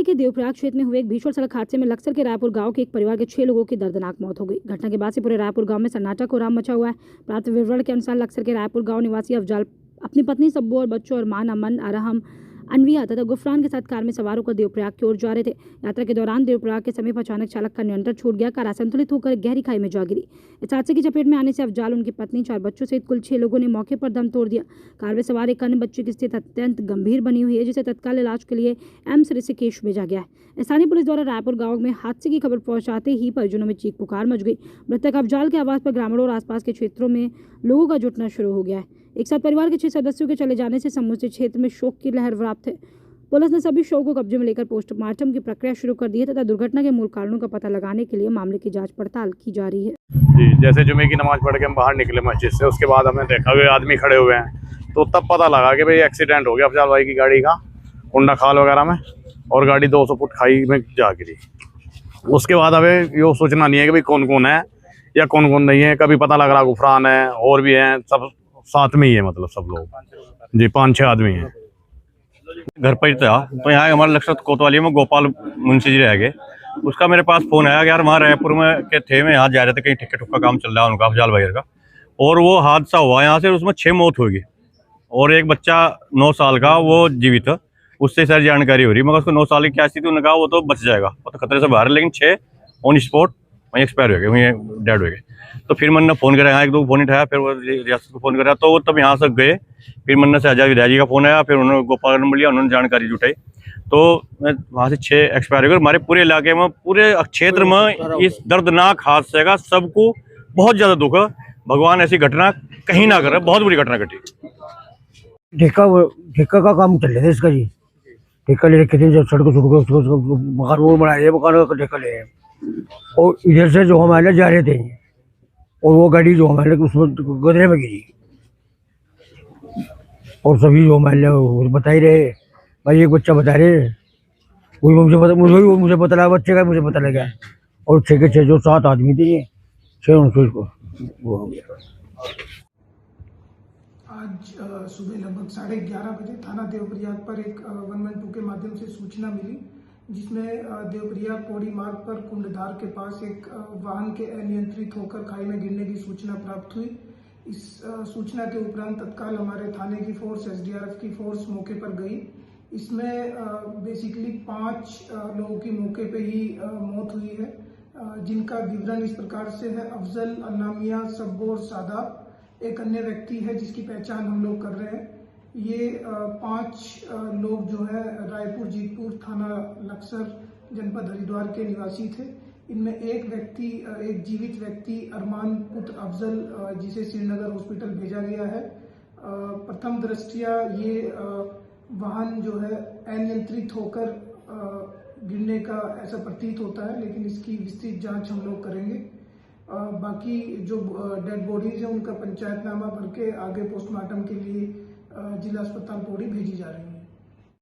जिले के देवप्रयाग क्षेत्र में हुए एक भीषण सड़क हादसे में लक्सर के रायपुर गांव के एक परिवार के 6 लोगों की दर्दनाक मौत हो गई। घटना के बाद से पूरे रायपुर गांव में सन्नाटा कोहराम मचा हुआ है। प्राप्त विवरण के अनुसार लक्सर के रायपुर गांव निवासी अफजाल अपनी पत्नी सब्बू और बच्चों और मां अमन अरहम अनविया तथा गुफरान के साथ कार में सवार होकर देवप्रयाग की ओर जा रहे थे। यात्रा के दौरान देवप्रयाग के समीप अचानक चालक का नियंत्रण छूट गया। कार असंतुलित होकर गहरी खाई में जा गिरी। इस हादसे की चपेट में आने से अफजाल, उनकी पत्नी, 4 बच्चों सहित कुल 6 लोगों ने मौके पर दम तोड़ दिया। कार में सवार एक अन्य बच्चे की स्थिति अत्यंत गंभीर बनी हुई है, जिसे तत्काल इलाज के लिए एम्स ऋषिकेश भेजा गया है। स्थानीय पुलिस द्वारा रायपुर गांव में हादसे की खबर पहुंचाते ही परिजनों में चीख पुकार मच गई। मृतक अफजाल के आवास पर ग्रामीणों और आसपास के क्षेत्रों में लोगों का जुटना शुरू हो गया है। एक साथ परिवार के 6 सदस्यों के चले जाने से समूचे क्षेत्र में शोक की लहर व्याप्त है। पुलिस ने सभी शव को कब्जे में लेकर पोस्टमार्टम की प्रक्रिया शुरू कर दी है तथा दुर्घटना के मूल कारणों का पता लगाने के लिए मामले की जांच पड़ताल की जा रही है। जी, जैसे जुमे की नमाज पढ़ के हम बाहर निकले मस्जिद से, उसके बाद हमने देखा कि आदमी खड़े हुए हैं, तो तब पता लगा कि भाई एक्सीडेंट हो गया अफजाल भाई की गाड़ी का कुंडा खाल वगैरह में, और गाड़ी 200 फुट खाई में जा गिरी। उसके बाद हमें ये सूचना नहीं है कि भाई कौन कौन है या कौन कौन नहीं है। कभी पता लग रहा गुफरान है और भी हैं, सब साथ में ही है, मतलब सब लोग जी 5-6 आदमी हैं। घर पर ही था तो यहाँ हमारे लक्ष्य कोतवाली में गोपाल मुंशी जी रह गए। उसका मेरे पास फोन आया कि यार वहाँ रायपुर में के थे, मैं यहाँ जा रहे थे, कहीं ठेके ठुक्का काम चल रहा है उनका, अफजाल भाई का, और वो हादसा हुआ यहाँ से, उसमें 6 मौत हुई और एक बच्चा 9 साल का वो जीवित है। उससे सारी जानकारी हो रही, मगर उसको 9 साल की क्या स्थिति, उन्होंने कहा वो तो बच जाएगा, वो तो खतरे से बाहर है, लेकिन 6 ऑन स्पॉट वहीं एक्सपायर हो गए, वहीं डेड हो गए। तो फिर मैंने फ़ोन कराया, यहाँ 1-2 फ़ोन उठाया, फिर वो रियासत को फ़ोन कराया, तो वो तब यहाँ से गए। फिर मन्ना से आजाद विधायक जी का फ़ोन आया, फिर उन्होंने गोपाल नंबर लिया, उन्होंने जानकारी जुटाई, तो वहाँ से 6 एक्सपायर हो गए। हमारे पूरे इलाके में, पूरे क्षेत्र में इस दर्दनाक हादसे का सबको बहुत ज़्यादा दुख है। भगवान ऐसी घटना कहीं ना करे, बहुत बुरी घटना घटी। ठेका का काम चल रहा था इसका जी। ठेका ले रखे थे, जब सड़क मकान वो बनाए, मकान का ठेका ले, और इधर से जो हमारे जा रहे थे और वो गाड़ी जो हमारे उसमें गदरे में गिरी, और सभी जो हमारे बता ही रहे, भाई एक बच्चा बता रहे, मुझे पता लगा बच्चे का, मुझे पता लगा, और 6 के 6 जो 7 आदमी थे, ये 6 उनको वो हो गया। आज सुबह लगभग 11:30 बजे थाना देवप्रयाग पर एक 112 के माध्यम से सूचना मिली, जिसमें देवप्रयाग पौड़ी मार्ग पर कुंडधार के पास एक वाहन के अनियंत्रित होकर खाई में गिरने की सूचना प्राप्त हुई। इस सूचना के उपरांत तत्काल हमारे थाने की फोर्स, SDRF की फोर्स मौके पर गई। इसमें बेसिकली 5 लोगों की मौके पे ही मौत हुई है, जिनका विवरण इस प्रकार से है। अफजल, अनामिया, सब्बू और सादाब, एक अन्य व्यक्ति है जिसकी पहचान हम लोग कर रहे हैं। ये 5 लोग जो है रायपुर जीतपुर थाना लक्सर जनपद हरिद्वार के निवासी थे। इनमें एक जीवित व्यक्ति अरमान पुत्र अफजल, जिसे श्रीनगर हॉस्पिटल भेजा गया है। प्रथम दृष्टया ये वाहन जो है अनियंत्रित होकर गिरने का ऐसा प्रतीत होता है, लेकिन इसकी विस्तृत जांच हम लोग करेंगे। बाकी जो डेड बॉडीज है उनका पंचायतनामा भर के आगे पोस्टमार्टम के लिए जिला अस्पताल पौड़ी भेजी जा रही है।